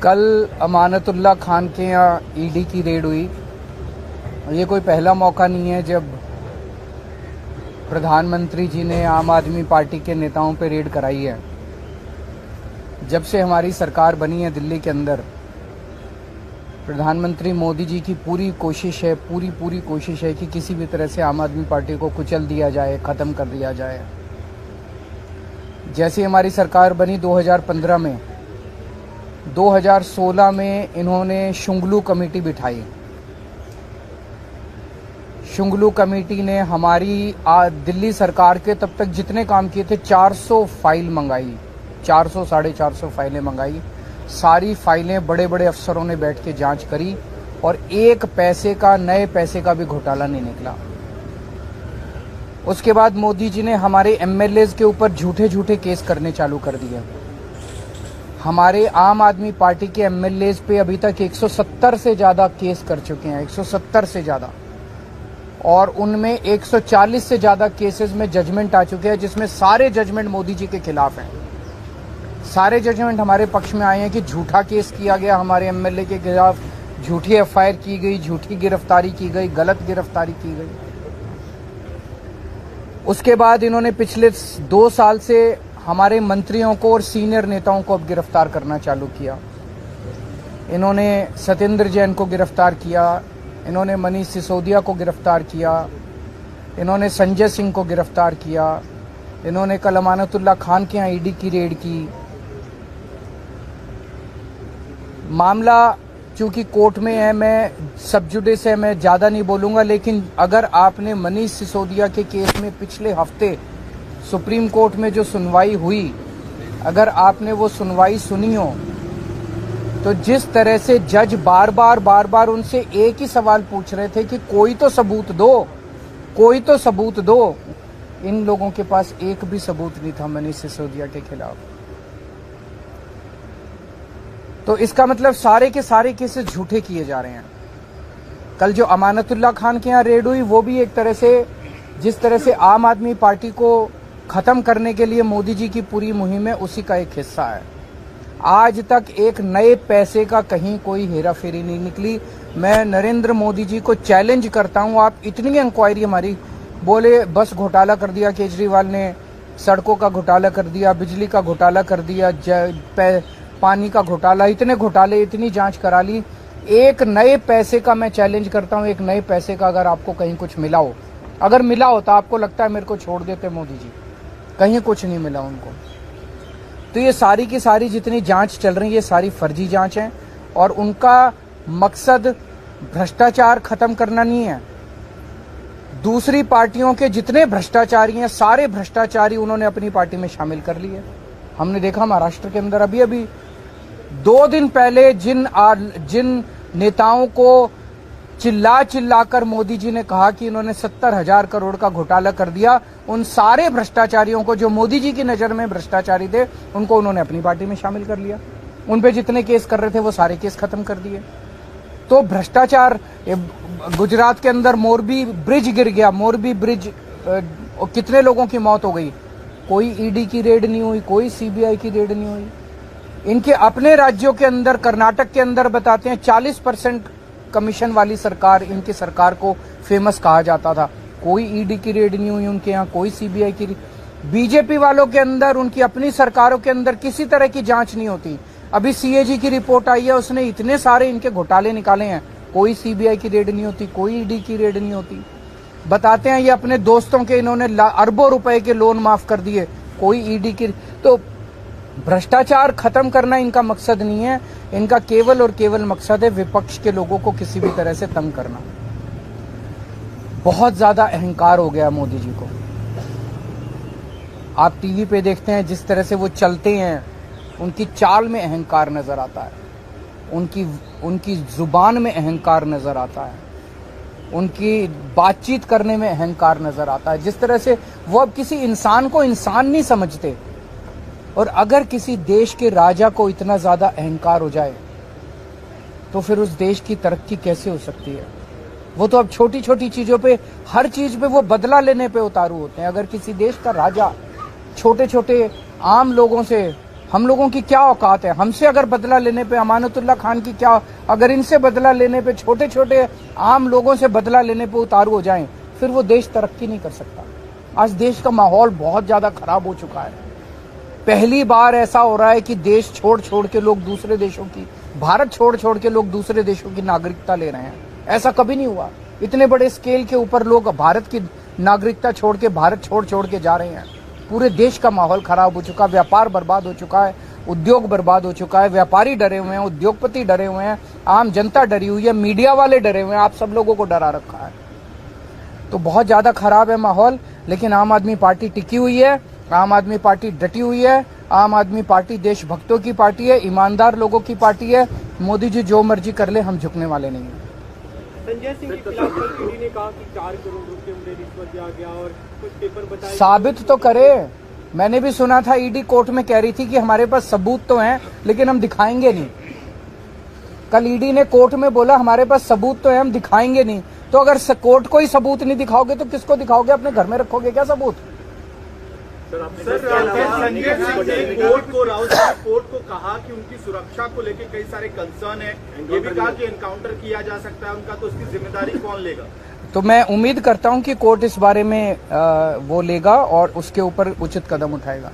कल अमानतुल्लाह खान के यहाँ ईडी की रेड हुई। ये कोई पहला मौका नहीं है जब प्रधानमंत्री जी ने आम आदमी पार्टी के नेताओं पे रेड कराई है। जब से हमारी सरकार बनी है दिल्ली के अंदर, प्रधानमंत्री मोदी जी की पूरी कोशिश है कि किसी भी तरह से आम आदमी पार्टी को कुचल दिया जाए, ख़त्म कर दिया जाए। जैसे हमारी सरकार बनी 2015 में, 2016 में इन्होंने शुंगलू कमेटी बिठाई। शुंगलू कमेटी ने हमारी दिल्ली सरकार के तब तक जितने काम किए थे 400 फाइल मंगाई, 400 साढ़े 400 फाइलें मंगाई। सारी फाइलें बड़े बड़े अफसरों ने बैठ के जांच करी और एक पैसे का, नए पैसे का भी घोटाला नहीं निकला। उसके बाद मोदी जी ने हमारे एमएलएज के ऊपर झूठे झूठे केस करने चालू कर दिए। हमारे आम आदमी पार्टी के एमएलएज पे अभी तक 170 से ज़्यादा केस कर चुके हैं, 170 से ज़्यादा, और उनमें 140 से ज़्यादा केसेस में जजमेंट आ चुके हैं, जिसमें सारे जजमेंट मोदी जी के खिलाफ हैं। सारे जजमेंट हमारे पक्ष में आए हैं कि झूठा केस किया गया हमारे एमएलए के खिलाफ, झूठी एफआईआर की गई, झूठी गिरफ्तारी की गई, गलत गिरफ्तारी की गई। उसके बाद इन्होंने पिछले 2 साल से हमारे मंत्रियों को और सीनियर नेताओं को अब गिरफ्तार करना चालू किया। इन्होंने सत्येंद्र जैन को गिरफ्तार किया, इन्होंने मनीष सिसोदिया को गिरफ्तार किया, इन्होंने संजय सिंह को गिरफ्तार किया, इन्होंने कल अमानतुल्लाह खान के यहाँ ईडी की रेड की। मामला चूंकि कोर्ट में है, मैं सब जुडिस है, मैं ज़्यादा नहीं बोलूँगा, लेकिन अगर आपने मनीष सिसोदिया के केस में पिछले हफ्ते सुप्रीम कोर्ट में जो सुनवाई हुई, अगर आपने वो सुनवाई सुनी हो, तो जिस तरह से जज बार बार उनसे एक ही सवाल पूछ रहे थे कि कोई तो सबूत दो, कोई तो सबूत दो। इन लोगों के पास एक भी सबूत नहीं था मनीष सिसोदिया के खिलाफ। तो इसका मतलब सारे के सारे केसेस झूठे किए जा रहे हैं। कल जो अमानतुल्लाह खान के यहाँ रेड हुई, वो भी एक तरह से, जिस तरह से आम आदमी पार्टी को खत्म करने के लिए मोदी जी की पूरी मुहिम है, उसी का एक हिस्सा है। आज तक एक नए पैसे का कहीं कोई हेरा फेरी नहीं निकली। मैं नरेंद्र मोदी जी को चैलेंज करता हूं, आप इतनी इंक्वायरी हमारी, बोले बस घोटाला कर दिया केजरीवाल ने, सड़कों का घोटाला कर दिया, बिजली का घोटाला कर दिया, पानी का घोटाला, इतने घोटाले, इतनी जांच करा ली। एक नए पैसे का मैं चैलेंज करता हूं, एक नए पैसे का अगर आपको कहीं कुछ मिला हो, अगर मिला हो तो आपको लगता है मेरे को छोड़ देते मोदी जी, कहीं कुछ नहीं मिला उनको। तो ये सारी की सारी जितनी जांच चल रही है, ये सारी फर्जी जांच है और उनका मकसद भ्रष्टाचार खत्म करना नहीं है। दूसरी पार्टियों के जितने भ्रष्टाचारी हैं, सारे भ्रष्टाचारी उन्होंने अपनी पार्टी में शामिल कर लिए। हमने देखा महाराष्ट्र के अंदर अभी 2 दिन पहले जिन नेताओं को चिल्ला कर मोदी जी ने कहा कि इन्होंने 70,000 करोड़ का घोटाला कर दिया, उन सारे भ्रष्टाचारियों को, जो मोदी जी की नजर में भ्रष्टाचारी थे, उनको उन्होंने अपनी पार्टी में शामिल कर लिया। उन पे जितने केस कर रहे थे वो सारे केस खत्म कर दिए। तो भ्रष्टाचार, गुजरात के अंदर मोरबी ब्रिज गिर गया, मोरबी ब्रिज, कितने लोगों की मौत हो गई, कोई ईडी की रेड नहीं हुई, कोई सीबीआई की रेड नहीं हुई। इनके अपने राज्यों के अंदर, कर्नाटक के अंदर बताते हैं 40% कमीशन वाली सरकार, इनकी सरकार को फेमस कहा जाता था, कोई ईडी की रेड नहीं हुई उनके यहाँ, कोई सीबीआई की। बीजेपी वालों के अंदर, उनकी अपनी सरकारों के अंदर किसी तरह की जांच नहीं होती। अभी सीएजी की रिपोर्ट आई है, उसने इतने सारे इनके घोटाले निकाले हैं, कोई सीबीआई की रेड नहीं होती, कोई ईडी की रेड नहीं होती। बताते हैं ये अपने दोस्तों के इन्होंने अरबों रुपए के लोन माफ कर दिए, कोई ईडी की। तो भ्रष्टाचार खत्म करना इनका मकसद नहीं है, इनका केवल और केवल मकसद है विपक्ष के लोगों को किसी भी तरह से तंग करना। बहुत ज्यादा अहंकार हो गया मोदी जी को। आप टीवी पे देखते हैं जिस तरह से वो चलते हैं, उनकी चाल में अहंकार नजर आता है, उनकी जुबान में अहंकार नजर आता है, उनकी बातचीत करने में अहंकार नजर आता है। जिस तरह से वो अब किसी इंसान को इंसान नहीं समझते। और अगर किसी देश के राजा को इतना ज्यादा अहंकार हो जाए तो फिर उस देश की तरक्की कैसे हो सकती है। वो तो अब छोटी छोटी चीजों पे, हर चीज पे वो बदला लेने पे उतारू होते हैं। अगर किसी देश का राजा छोटे छोटे आम लोगों से हम लोगों की क्या औकात है? हमसे अगर बदला लेने पे अमानतुल्लाह खान की क्या, अगर इनसे बदला लेने पे, छोटे छोटे आम लोगों से बदला लेने पे उतारू हो जाएं, फिर वो देश तरक्की नहीं कर सकता। आज देश का माहौल बहुत ज्यादा खराब हो चुका है। पहली बार ऐसा हो रहा है कि देश छोड़ छोड़ के लोग दूसरे देशों की, भारत छोड़ छोड़ के लोग दूसरे देशों की नागरिकता ले रहे हैं। ऐसा कभी नहीं हुआ। इतने बड़े स्केल के ऊपर लोग भारत की नागरिकता छोड़ के भारत छोड़ छोड़ के जा रहे हैं। पूरे देश का माहौल खराब हो चुका है, व्यापार बर्बाद हो चुका है, उद्योग बर्बाद हो चुका है, व्यापारी डरे हुए हैं, उद्योगपति डरे हुए हैं, आम जनता डरी हुई है, मीडिया वाले डरे हुए हैं, आप सब लोगों को डरा रखा है। तो बहुत ज्यादा खराब है माहौल, लेकिन आम आदमी पार्टी टिकी हुई है, आम आदमी पार्टी डटी हुई है। आम आदमी पार्टी देशभक्तों की पार्टी है, ईमानदार लोगों की पार्टी है। मोदी जी जो मर्जी कर ले, हम झुकने वाले नहीं हैं। संजय सिंह के खिलाफ कल ईडी ने कहा कि 4 करोड़ रुपए उन्हें रिश्वत दिया गया और कुछ पेपर बताए। साबित तो करे। मैंने भी सुना था ईडी कोर्ट में कह रही थी कि हमारे पास सबूत तो हैं, लेकिन हम दिखाएंगे नहीं। कल ईडी ने कोर्ट में बोला हमारे पास सबूत तो है, हम दिखाएंगे नहीं। तो अगर कोर्ट को ही सबूत नहीं दिखाओगे तो किसको दिखाओगे? अपने घर में रखोगे क्या सबूत? सर संजय सिंह ने कोर्ट को कहा कि उनकी सुरक्षा को लेकर कई सारे कंसर्न है। ये भी कहा कि एनकाउंटर किया जा सकता है उनका, तो उसकी जिम्मेदारी कौन लेगा? तो मैं उम्मीद करता हूं कि कोर्ट इस बारे में वो लेगा और उसके ऊपर उचित कदम उठाएगा।